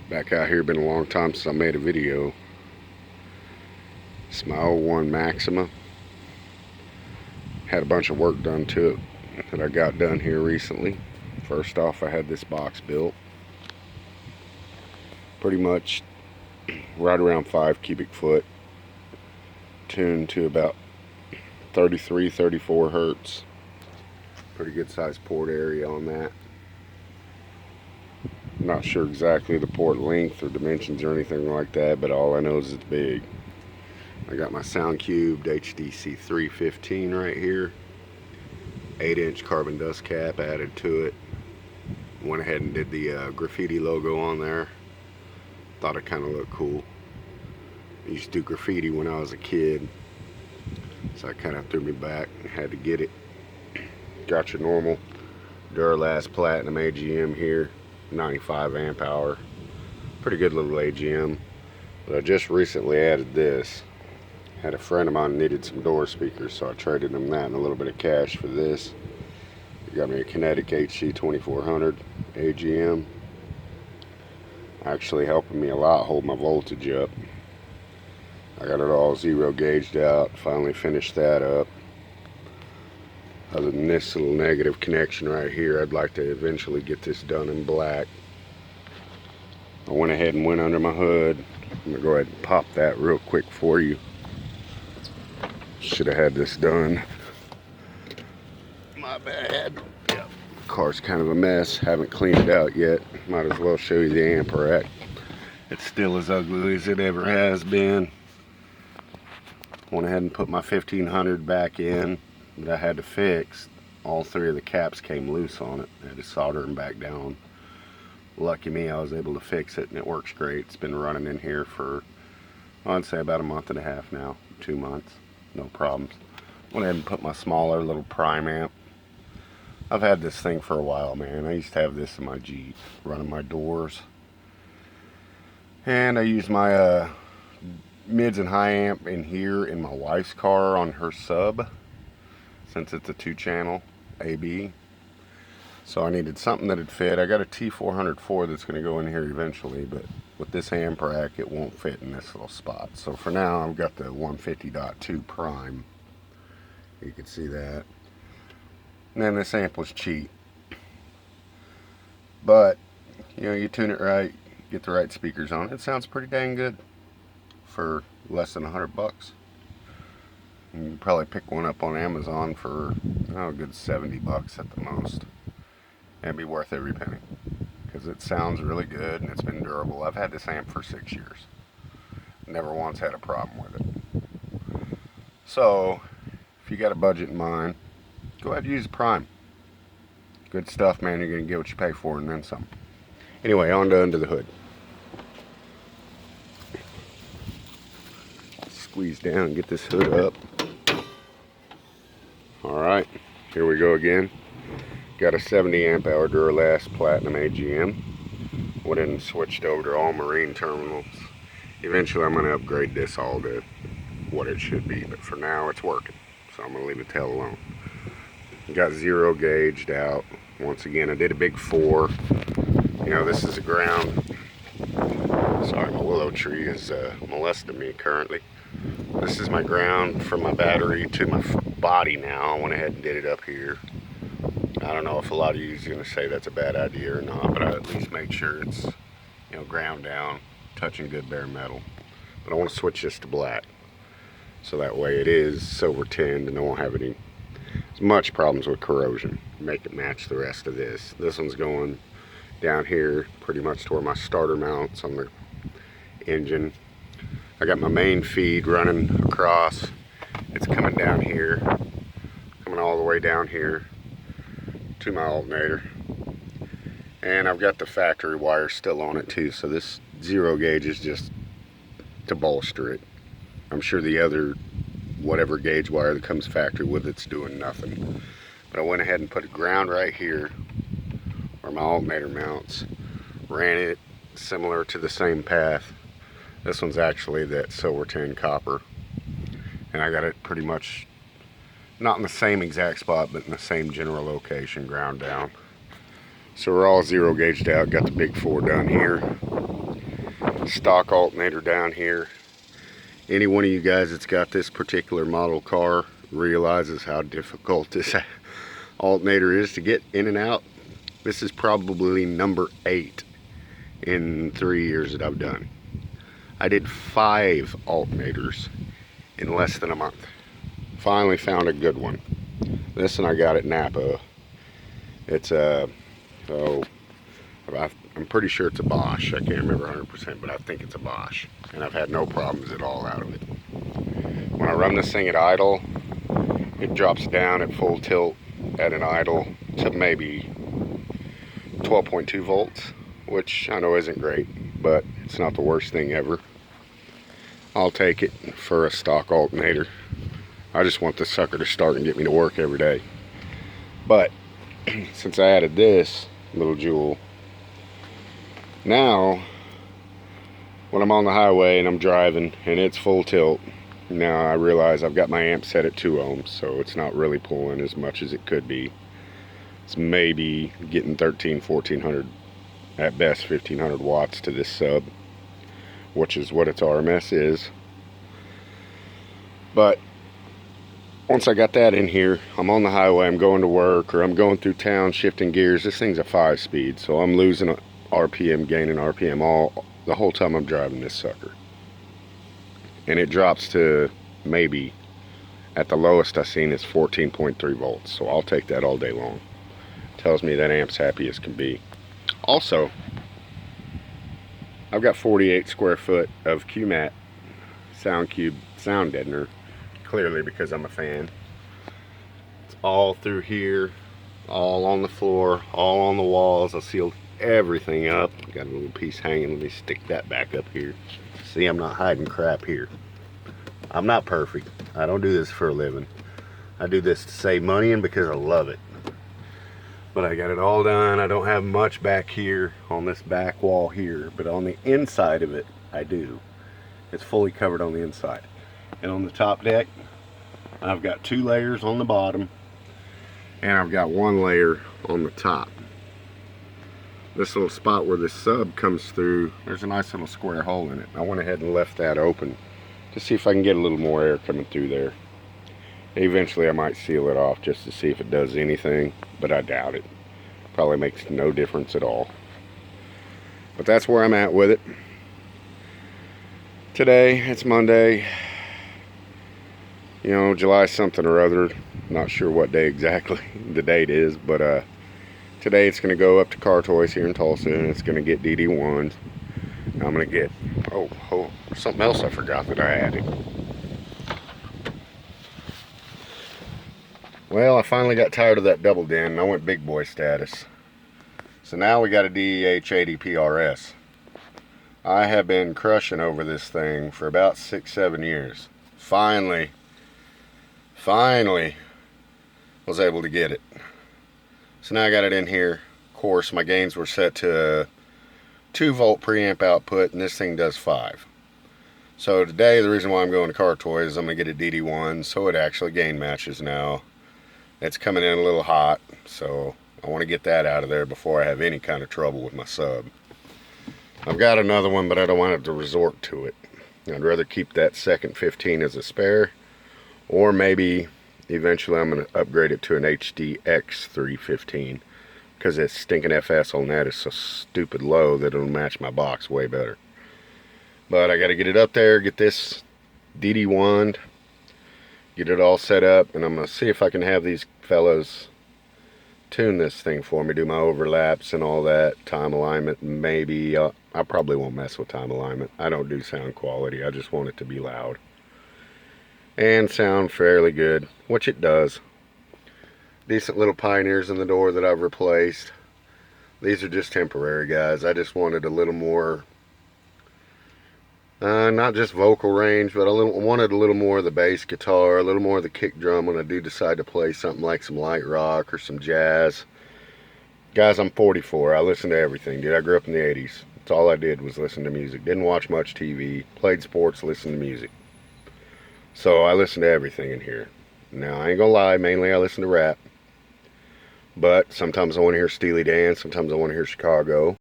Back out here, been a long time since I made a video. It's my 01 Maxima. Had a bunch of work done to it that I got done here recently. First off, I had this box built. Pretty much right around 5 cubic foot. Tuned to about 33, 34 hertz. Pretty good sized port area on that. Not sure exactly the port length or dimensions or anything like that, but all I know is it's big. I got my Soundqubed HDC 315 right here. 8-inch carbon dust cap added to it. Went ahead and did the graffiti logo on there. Thought it kind of looked cool. I used to do graffiti when I was a kid, so that kind of threw me back and had to get it. Got your normal Duralast Platinum AGM here. 95 amp hour, pretty good little AGM. But I just recently added this. Had a friend of mine needed some door speakers, so I traded him that and a little bit of cash for this. He got me a Kinetic HC 2400 AGM. Actually helping me a lot hold my voltage up. I got it all zero gauged out, finally finished that up. Other than this little negative connection right here, I'd like to eventually get this done in black. I went ahead and went under my hood. I'm going to go ahead and pop that real quick for you. Should have had this done. My bad. Yep. Car's kind of a mess. Haven't cleaned it out yet. Might as well show you the amp rack. It's still as ugly as it ever has been. Went ahead and put my 1500 back in that I had to fix. All 3 of the caps came loose on it. I had to solder them back down. Lucky me, I was able to fix it and it works great. It's been running in here for, I'd say about a month and a half now, 2 months, no problems. Went ahead and put my smaller little prime amp. I've had this thing for a while, man. I used to have this in my Jeep, running my doors. And I use my mids and high amp in here in my wife's car on her sub, since it's a 2-channel AB. So I needed something that'd fit. I got a T404 that's going to go in here eventually, but with this amp rack it won't fit in this little spot. So for now I've got the 150.2 prime. You can see that. And then this amp was cheap. But, you know, you tune it right, get the right speakers on it. It sounds pretty dang good for less than $100. You can probably pick one up on Amazon for a good 70 bucks at the most. And it'd be worth every penny, because it sounds really good and it's been durable. I've had this amp for 6 years. Never once had a problem with it. So, if you got a budget in mind, go ahead and use the Prime. Good stuff, man. You're going to get what you pay for and then some. Anyway, on to under the hood. Squeeze down and get this hood up. Alright, here we go again. Got a 70 amp hour Duralast Platinum AGM. Went in and switched over to all marine terminals. Eventually I'm going to upgrade this all to what it should be, but for now it's working. So I'm going to leave it the hell alone. Got zero gauged out. Once again, I did a big 4. You know, this is a ground. Sorry, my willow tree is molesting me currently. This is my ground from my battery to my body now. I went ahead and did it up here. I don't know if a lot of you is going to say that's a bad idea or not, but I at least make sure it's, you know, ground down, touching good bare metal. But I want to switch this to black, so that way it is silver tinned and I won't have any as much problems with corrosion. Make it match the rest of this. This one's going down here pretty much to where my starter mounts on the engine. I got my main feed running across. It's coming down here, coming all the way down here to my alternator. And I've got the factory wire still on it too, so this zero gauge is just to bolster it. I'm sure the other whatever gauge wire that comes factory with it's doing nothing. But I went ahead and put a ground right here where my alternator mounts. Ran it similar to the same path. This one's actually that silver tin copper. And I got it pretty much not in the same exact spot, but in the same general location, ground down. So we're all zero gauged out. Got the big 4 done here. stock alternator down here. Any one of you guys that's got this particular model car realizes how difficult this alternator is to get in and out. This is probably number 8 in 3 years that I've done. I did 5 alternators in less than a month. Finally found a good one. This one I got at Napa. It's a, I'm pretty sure it's a Bosch. I can't remember 100%, but I think it's a Bosch. And I've had no problems at all out of it. When I run this thing at idle, it drops down at full tilt at an idle to maybe 12.2 volts, which I know isn't great, but it's not the worst thing ever. I'll take it for a stock alternator. I just want this sucker to start and get me to work every day. But since I added this little jewel, now when I'm on the highway and I'm driving and it's full tilt, now I realize I've got my amp set at 2 ohms, so it's not really pulling as much as it could be. It's maybe getting 1400, at best 1500 watts to this sub, which is what its RMS is. But once I got that in here, I'm on the highway, I'm going to work, or I'm going through town shifting gears. This thing's a 5-speed, so I'm losing RPM, gaining RPM the whole time I'm driving this sucker. And it drops to maybe, at the lowest I've seen, is 14.3 volts, so I'll take that all day long. Tells me that amp's happy as can be. Also, I've got 48 square foot of QMAT Soundqubed sound deadener, clearly because I'm a fan. It's all through here, all on the floor, all on the walls. I sealed everything up. Got a little piece hanging. Let me stick that back up here. See, I'm not hiding crap here. I'm not perfect. I don't do this for a living. I do this to save money and because I love it. But I got it all done. I don't have much back here on this back wall here, but on the inside of it, I do. It's fully covered on the inside. And on the top deck, I've got 2 layers on the bottom, and I've got 1 layer on the top. This little spot where this sub comes through, there's a nice little square hole in it. I went ahead and left that open to see if I can get a little more air coming through there. Eventually I might seal it off just to see if it does anything, but I doubt it. Probably makes no difference at all. But that's where I'm at with it. Today, it's Monday, you know, July something or other. Not sure what day exactly the date is, but today it's going to go up to Car Toys here in Tulsa, and it's going to get DD1. I'm going to get, oh, something else I forgot that I added. Well, I finally got tired of that double din, and I went big boy status. So now we got a DEH 80 PRS. I have been crushing over this thing for about 6-7 years. Finally was able to get it. So now I got it in here. Of course, my gains were set to a 2 volt preamp output, and this thing does 5. So today, the reason why I'm going to Car Toys is I'm going to get a DD1, so it actually gain matches now. It's coming in a little hot, so I want to get that out of there before I have any kind of trouble with my sub. I've got another one, but I don't want to resort to it. I'd rather keep that second 15 as a spare, or maybe eventually I'm going to upgrade it to an HDX 315, because that stinking FS on that is so stupid low that it'll match my box way better. But I got to get it up there, get this DD1'd, get it all set up, and I'm going to see if I can have these fellows tune this thing for me, do my overlaps and all that, time alignment. Maybe I probably won't mess with time alignment. I don't do sound quality. I just want it to be loud and sound fairly good, which it does. Decent little pioneers in the door that I've replaced. These are just temporary, guys. I just wanted a little more, not just vocal range, but wanted a little more of the bass guitar, a little more of the kick drum when I do decide to play something like some light rock or some jazz. Guys, I'm 44. I listen to everything, dude. I grew up in the 80s. That's all I did was listen to music. Didn't watch much TV. Played sports, listened to music. So I listen to everything in here. Now, I ain't gonna lie, mainly I listen to rap. But sometimes I want to hear Steely Dan, sometimes I want to hear Chicago.